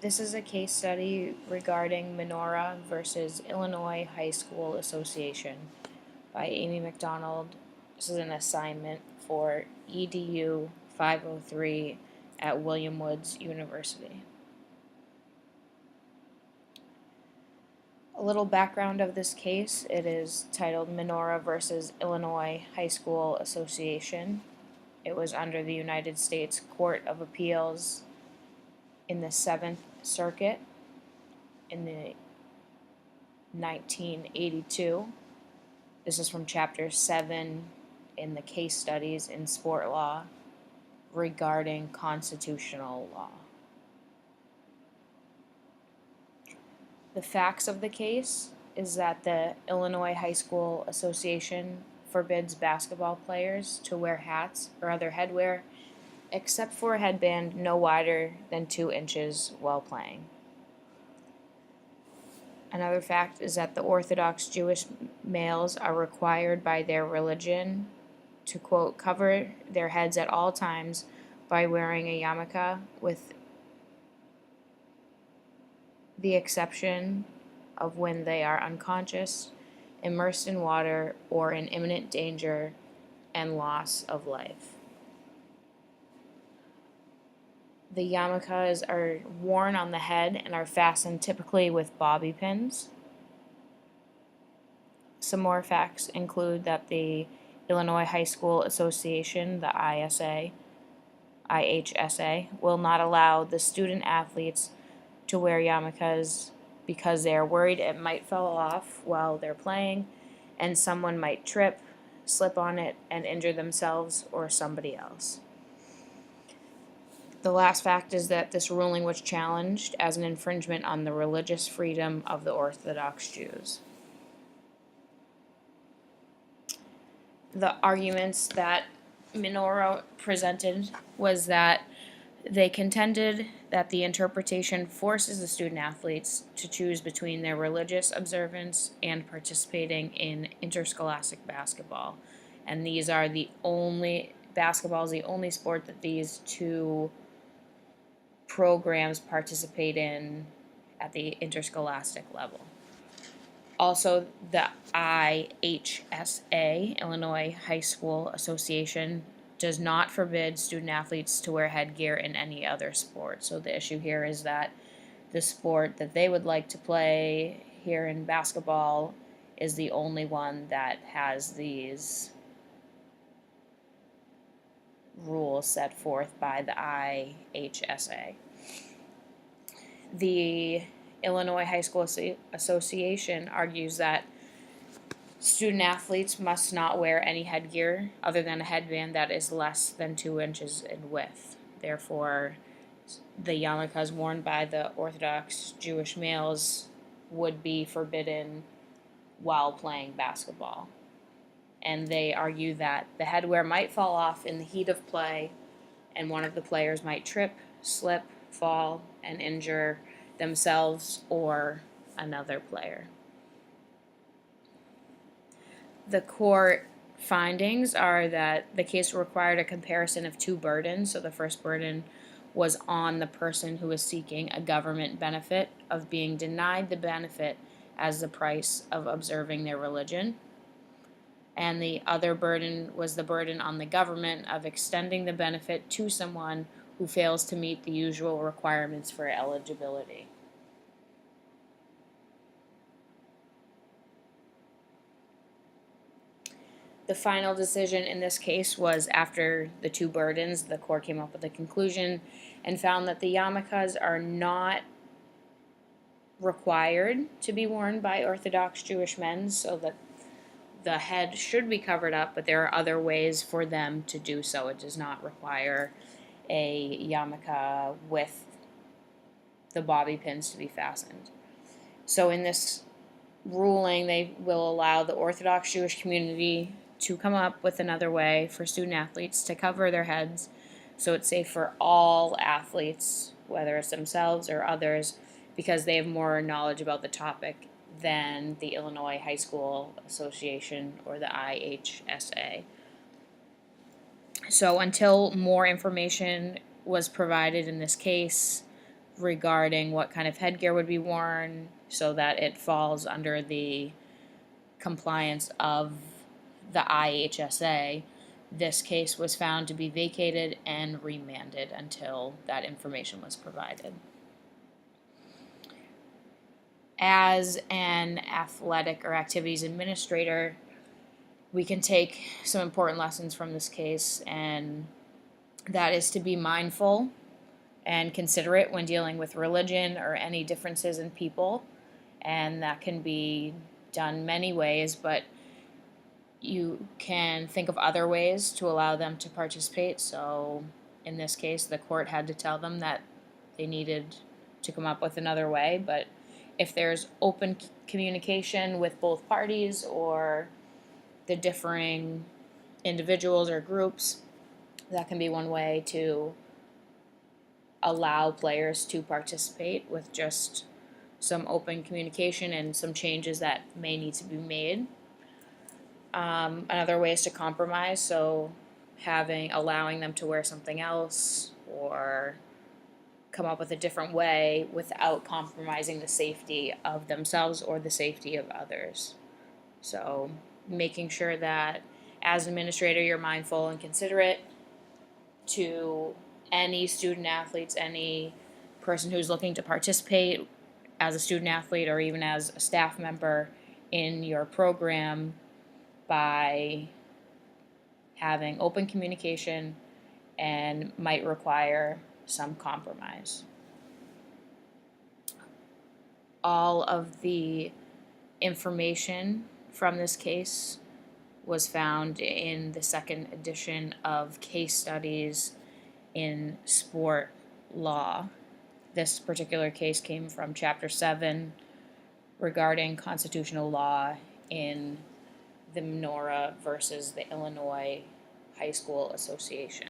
This is a case study regarding Menorah versus Illinois High School Association by Amy McDonald. This is an assignment for EDU 503 at William Woods University. A little background of this case: it is titled Menorah versus Illinois High School Association. It was under the United States Court of Appeals in the 7th Circuit in the 1982. This is from Chapter 7 in the Case Studies in Sport Law regarding constitutional law. The facts of the case is that the Illinois High School Association forbids basketball players to wear hats or other headwear except for a headband no wider than 2 inches while playing. Another fact is that the Orthodox Jewish males are required by their religion to, quote, cover their heads at all times by wearing a yarmulke, with the exception of when they are unconscious, immersed in water, or in imminent danger and loss of life. The yarmulkes are worn on the head and are fastened typically with bobby pins. Some more facts include that the Illinois High School Association, the IHSA, will not allow the student athletes to wear yarmulkes because they are worried it might fall off while they're playing and someone might trip, slip on it, and injure themselves or somebody else. The last fact is that this ruling was challenged as an infringement on the religious freedom of the Orthodox Jews. The arguments that Menorah presented was that they contended that the interpretation forces the student athletes to choose between their religious observance and participating in interscholastic basketball. And basketball is the only sport that these two programs participate in at the interscholastic level. Also, the IHSA, Illinois High School Association, does not forbid student athletes to wear headgear in any other sport. So the issue here is that the sport that they would like to play here in basketball is the only one that has these rules set forth by the IHSA. The Illinois High School Association argues that student athletes must not wear any headgear other than a headband that is less than 2 inches in width. Therefore, the yarmulkes worn by the Orthodox Jewish males would be forbidden while playing basketball. And they argue that the headwear might fall off in the heat of play, and one of the players might trip, slip, fall, and injure themselves or another player. The court findings are that the case required a comparison of 2 burdens. So the first burden was on the person who was seeking a government benefit of being denied the benefit as the price of observing their religion. And the other burden was the burden on the government of extending the benefit to someone who fails to meet the usual requirements for eligibility. The final decision in this case was after the 2 burdens. The court came up with a conclusion and found that the yarmulkes are not required to be worn by Orthodox Jewish men, so that the head should be covered up, but there are other ways for them to do so. It does not require a yarmulke with the bobby pins to be fastened. So in this ruling, they will allow the Orthodox Jewish community to come up with another way for student athletes to cover their heads so it's safe for all athletes, whether it's themselves or others, because they have more knowledge about the topic than the Illinois High School Association or the IHSA. So until more information was provided in this case, regarding what kind of headgear would be worn so that it falls under the compliance of the IHSA. This case was found to be vacated and remanded until that information was provided. As an athletic or activities administrator, we can take some important lessons from this case, and that is to be mindful and considerate when dealing with religion or any differences in people. And that can be done many ways, but you can think of other ways to allow them to participate. So in this case, the court had to tell them that they needed to come up with another way. But if there's open communication with both parties or the differing individuals or groups, that can be one way to allow players to participate with just some open communication and some changes that may need to be made. Another way is to compromise, so allowing them to wear something else or come up with a different way without compromising the safety of themselves or the safety of others. So making sure that as an administrator you're mindful and considerate to any student athletes, any person who's looking to participate as a student athlete or even as a staff member in your program, by having open communication and might require some compromise. All of the information from this case was found in the second edition of Case Studies in Sport Law. This particular case came from Chapter 7 regarding constitutional law in the Minora versus the Illinois High School Association.